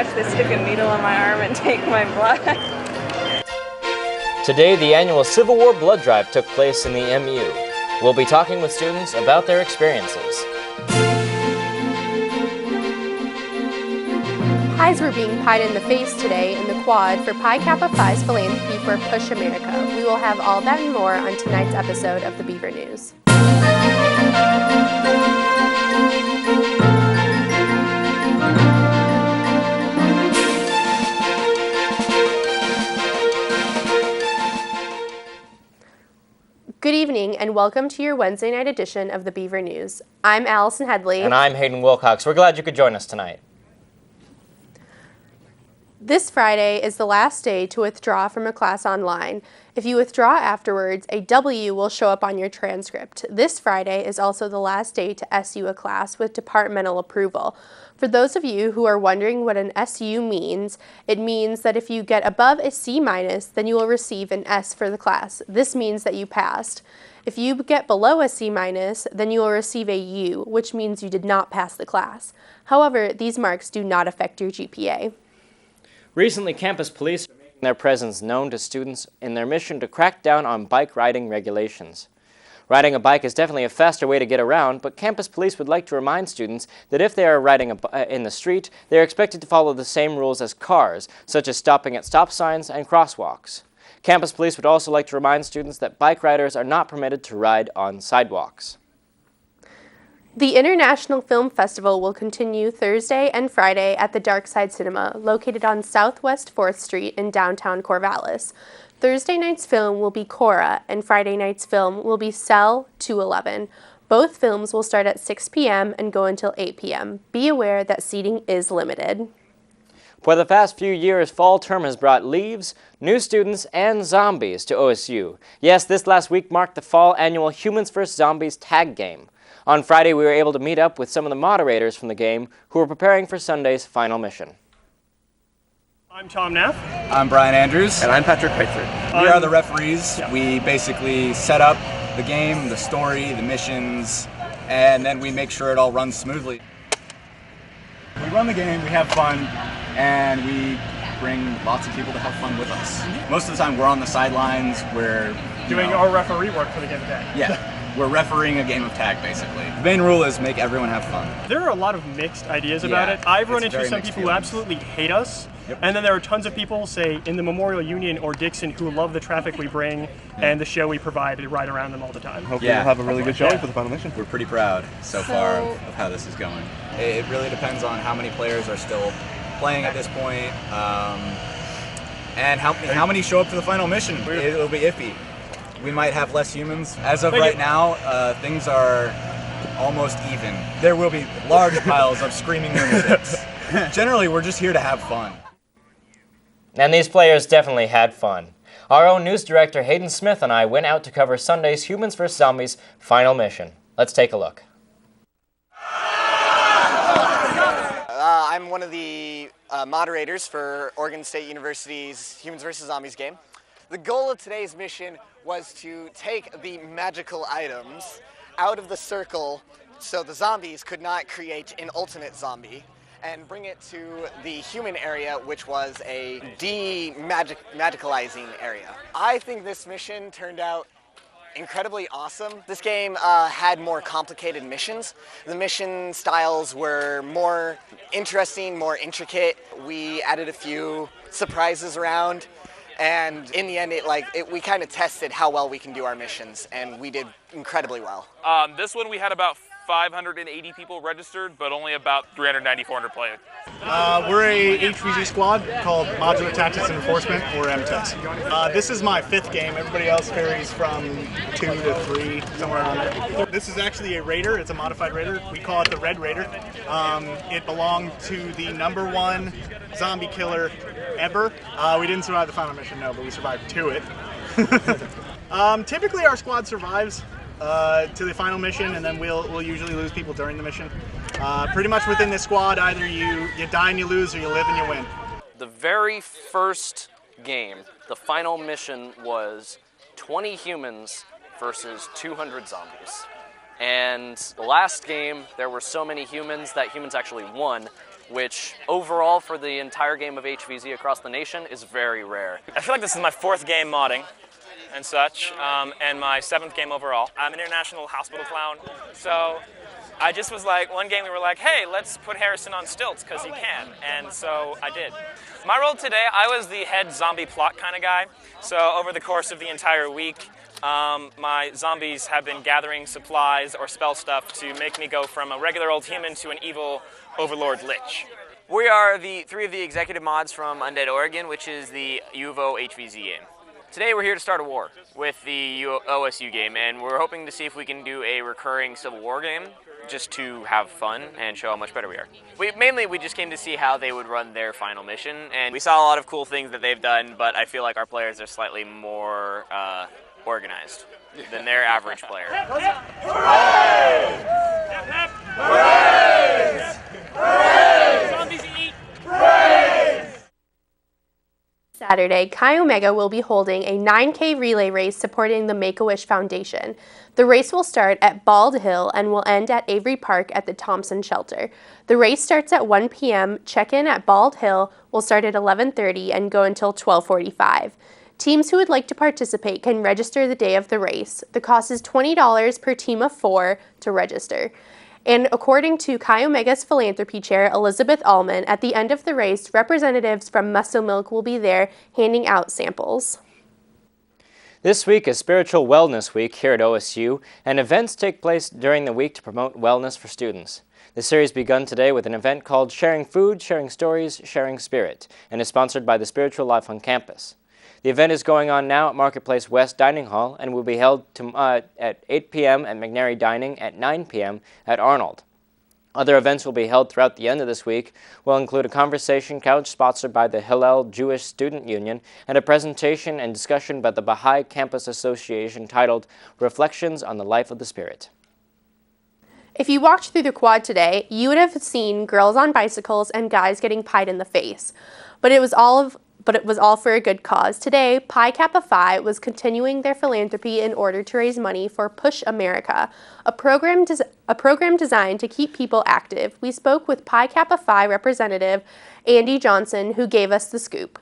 watch they stick a needle in my arm and take my blood. Today, the annual Civil War blood drive took place in the MU. We'll be talking with students about their experiences. Pies were being pied in the face today in the quad for Pi Kappa Phi's philanthropy for Push America. We will have all that and more on tonight's episode of the Beaver News. Good evening and welcome to your Wednesday night edition of the Beaver News. I'm Allison Headley. And I'm Hayden Wilcox. We're glad you could join us tonight. This Friday is the last day to withdraw from a class online. If you withdraw afterwards, a W will show up on your transcript. This Friday is also the last day to SU a class with departmental approval. For those of you who are wondering what an SU means, it means that if you get above a C-, then you will receive an S for the class. This means that you passed. If you get below a C-, then you will receive a U, which means you did not pass the class. However, these marks do not affect your GPA. Recently, campus police are making their presence known to students in their mission to crack down on bike riding regulations. Riding a bike is definitely a faster way to get around, but campus police would like to remind students that if they are riding in the street, they are expected to follow the same rules as cars, such as stopping at stop signs and crosswalks. Campus police would also like to remind students that bike riders are not permitted to ride on sidewalks. The International Film Festival will continue Thursday and Friday at the Dark Side Cinema, located on Southwest 4th Street in downtown Corvallis. Thursday night's film will be Cora, and Friday night's film will be Cell 211. Both films will start at 6 p.m. and go until 8 p.m. Be aware that seating is limited. For the past few years, fall term has brought leaves, new students, and zombies to OSU. Yes, this last week marked the fall annual Humans vs. Zombies tag game. On Friday, we were able to meet up with some of the moderators from the game who were preparing for Sunday's final mission. I'm Tom Neff. I'm Brian Andrews. And I'm Patrick Pitford. We are the referees. Yeah. We basically set up the game, the story, the missions, and then we make sure it all runs smoothly. We run the game, we have fun, and we bring lots of people to have fun with us. Most of the time we're on the sidelines, we're Doing our referee work for the game today. Yeah. We're refereeing a game of tag, basically. The main rule is make everyone have fun. There are a lot of mixed ideas about it. I've run into some people who absolutely hate us, and then there are tons of people, say, in the Memorial Union or Dixon, who love the traffic we bring and the show we provide to ride around them all the time. Hopefully we'll have a really good showing for the final mission. We're pretty proud so far of how this is going. It really depends on how many players are still playing at this point, and how many show up to the final mission. It'll be iffy. We might have less humans. As of right now, things are almost even. There will be large piles of screaming lunatics. Generally, we're just here to have fun. And these players definitely had fun. Our own news director, Hayden Smith, and I went out to cover Sunday's Humans vs. Zombies final mission. Let's take a look. I'm one of the moderators for Oregon State University's Humans vs. Zombies game. The goal of today's mission was to take the magical items out of the circle so the zombies could not create an ultimate zombie, and bring it to the human area, which was a de-magicalizing area. I think this mission turned out incredibly awesome. This game had more complicated missions. The mission styles were more interesting, more intricate. We added a few surprises around. And in the end, we kind of tested how well we can do our missions, and we did incredibly well. This one we had about 580 people registered, but only about 390, 400 players. We're a HVZ squad called Modular Tactics and Enforcement, or MTES. This is my 5th game. Everybody else varies from 2 to 3, somewhere around there. This is actually a Raider. It's a modified Raider. We call it the Red Raider. It belonged to the #1 zombie killer ever. We didn't survive the final mission, no, but we survived to it. Typically our squad survives to the final mission, and then we'll usually lose people during the mission. Pretty much within this squad, either you die and you lose, or you live and you win. The very first game, the final mission was 20 humans versus 200 zombies. And the last game, there were so many humans that humans actually won. which overall for the entire game of HVZ across the nation is very rare. I feel like this is my 4th game modding and such, and my 7th game overall. I'm an international hospital clown, so I just was like, one game we were like, hey, let's put Harrison on stilts because he can, and so I did. My role today, I was the head zombie plot kind of guy, so over the course of the entire week, my zombies have been gathering supplies or spell stuff to make me go from a regular old human to an evil overlord lich. We are the 3 of the executive mods from Undead Oregon, which is the UVO HVZ game. Today we're here to start a war with the OSU game, and we're hoping to see if we can do a recurring Civil War game just to have fun and show how much better we are. We just came to see how they would run their final mission, and we saw a lot of cool things that they've done, but I feel like our players are slightly more organized than their average player. Saturday, Chi Omega will be holding a 9K relay race supporting the Make-A-Wish Foundation. The race will start at Bald Hill and will end at Avery Park at the Thompson Shelter. The race starts at 1 p.m. Check-in at Bald Hill will start at 11:30 and go until 12:45. Teams who would like to participate can register the day of the race. The cost is $20 per team of 4 to register. And according to Chi Omega's philanthropy chair, Elizabeth Allman, at the end of the race, representatives from Muscle Milk will be there handing out samples. This week is Spiritual Wellness Week here at OSU, and events take place during the week to promote wellness for students. The series begun today with an event called Sharing Food, Sharing Stories, Sharing Spirit, and is sponsored by the Spiritual Life on campus. The event is going on now at Marketplace West Dining Hall and will be held at 8 p.m. at McNary Dining, at 9 p.m. at Arnold. Other events will be held throughout the end of this week, will include a conversation couch sponsored by the Hillel Jewish Student Union and a presentation and discussion by the Baha'i Campus Association titled Reflections on the Life of the Spirit. If you walked through the quad today, you would have seen girls on bicycles and guys getting pied in the face. But it was all for a good cause. Today, Pi Kappa Phi was continuing their philanthropy in order to raise money for Push America, a program designed to keep people active. We spoke with Pi Kappa Phi representative Andy Johnson, who gave us the scoop.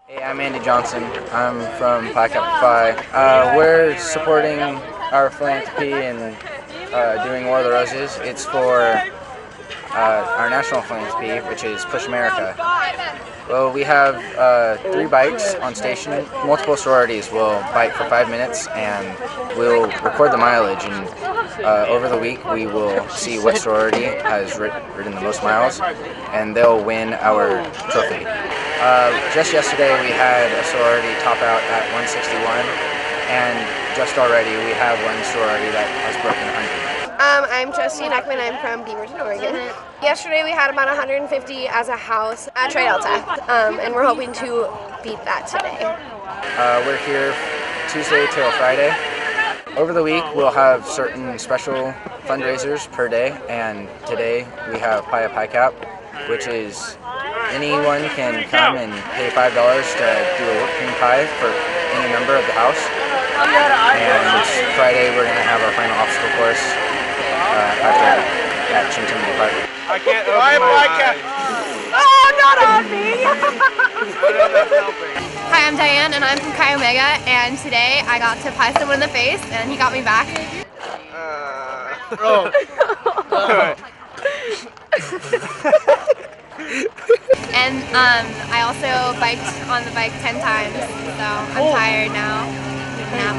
Hey, I'm Andy Johnson. I'm from Pi Kappa Phi. We're supporting our philanthropy and doing War of the Roses. It's for our national philanthropy, which is Push America. Well, we have 3 bikes on station. Multiple sororities will bike for 5 minutes, and we'll record the mileage. And over the week, we will see what sorority has ridden the most miles, and they'll win our trophy. Just yesterday, we had a sorority top out at 161, and just already we have one sorority that has broken 100. I'm Justine Eckman. I'm from Beaver, Oregon. Yesterday we had about 150 as a house at Tri Delta, and we're hoping to beat that today. We're here Tuesday till Friday. Over the week we'll have certain special fundraisers per day, and today we have Pi a Pi Cap, which is anyone can come and pay $5 to do a working pie for any member of the house. And Friday we're going to have our final obstacle course at Chintamani Park. I can't open my eyes. Oh, not on me! Hi, I'm Diane, and I'm from Chi Omega, and today I got to pie someone in the face, and he got me back. And I also biked on the bike 10 times, so I'm tired now. Nap.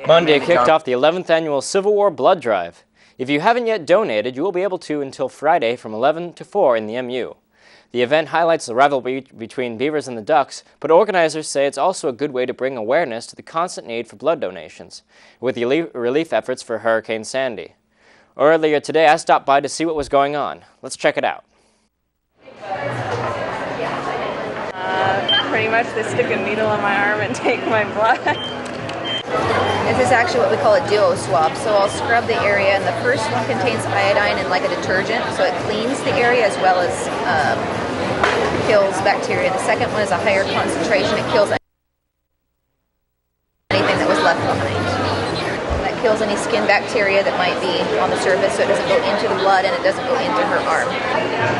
Monday kicked off the 11th annual Civil War Blood Drive. If you haven't yet donated, you will be able to until Friday from 11 to 4 in the MU. The event highlights the rivalry between Beavers and the Ducks, but organizers say it's also a good way to bring awareness to the constant need for blood donations, with the relief efforts for Hurricane Sandy. Earlier today, I stopped by to see what was going on. Let's check it out. Pretty much they stick a needle in my arm and take my blood. This is actually what we call a duo swab. So I'll scrub the area, and the first one contains iodine and like a detergent, so it cleans the area as well as kills bacteria. The second one is a higher concentration. It kills anything that was left behind. any skin bacteria that might be on the surface, so it doesn't go into the blood and it doesn't go into her arm.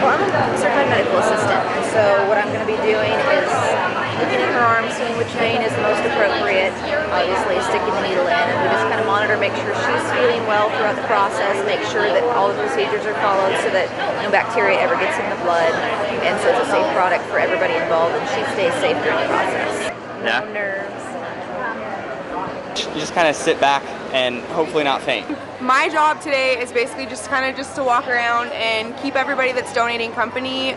Well, I'm a certified medical assistant, and so what I'm going to be doing is looking at her arm, seeing which vein is the most appropriate, obviously sticking the needle in, and we just kind of monitor, make sure she's feeling well throughout the process, make sure that all the procedures are followed so that no bacteria ever gets in the blood, and so it's a safe product for everybody involved, and she stays safe during the process. No nerves. You just kind of sit back and hopefully not faint. My job today is basically just to walk around and keep everybody that's donating company.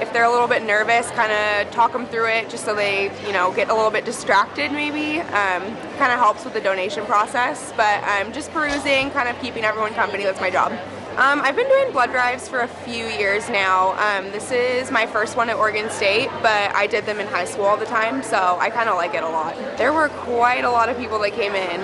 If they're a little bit nervous, kind of talk them through it just so they, get a little bit distracted maybe. Kind of helps with the donation process, but I'm just perusing, kind of keeping everyone company. That's my job. I've been doing blood drives for a few years now. This is my first one at Oregon State, but I did them in high school all the time, so I kind of like it a lot. There were quite a lot of people that came in.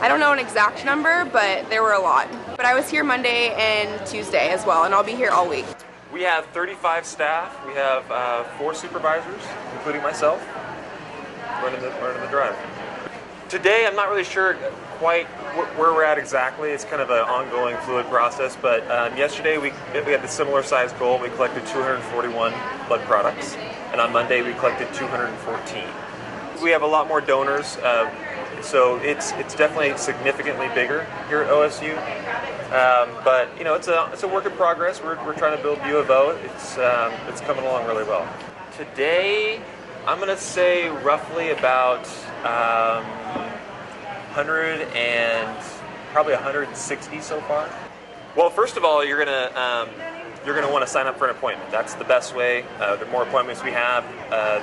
I don't know an exact number, but there were a lot. But I was here Monday and Tuesday as well, and I'll be here all week. We have 35 staff. We have 4 supervisors, including myself, running the drive. Today, I'm not really sure quite where we're at exactly. It's kind of an ongoing fluid process, but yesterday we had the similar size goal. We collected 241 blood products, and on Monday we collected 214. We have a lot more donors, so it's definitely significantly bigger here at OSU. But it's a work in progress. We're trying to build U of O. It's coming along really well. Today, I'm going to say roughly about 100 and probably 160 so far. Well, first of all, you're going to want to sign up for an appointment. That's the best way. The more appointments we have,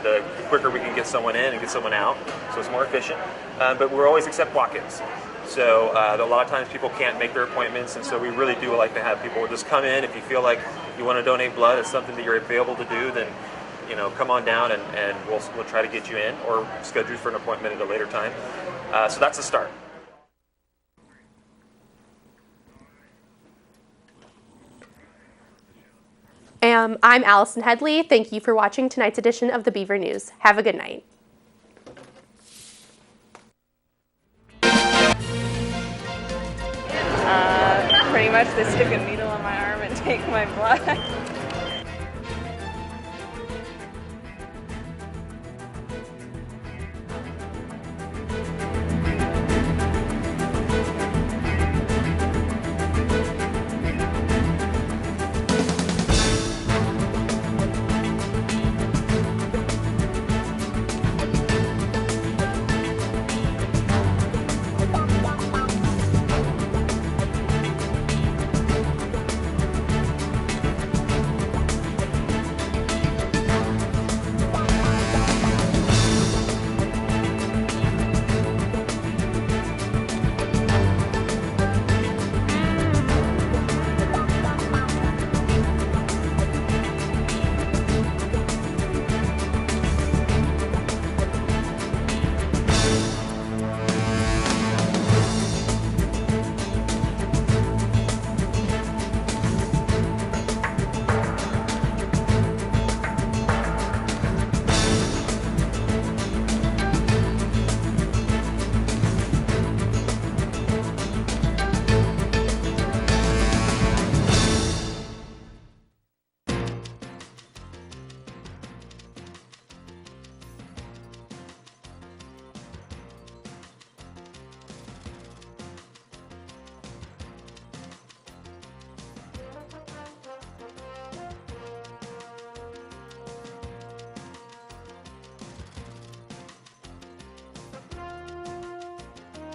the quicker we can get someone in and get someone out. So it's more efficient. But we always accept walk-ins. So a lot of times people can't make their appointments, and so we really do like to have people just come in. If you feel like you want to donate blood, it's something that you're able to do, then come on down and we'll try to get you in or schedule you for an appointment at a later time. So that's the start. I'm Allison Headley. Thank you for watching tonight's edition of the Beaver News. Have a good night. Pretty much they stick a needle in my arm and take my blood.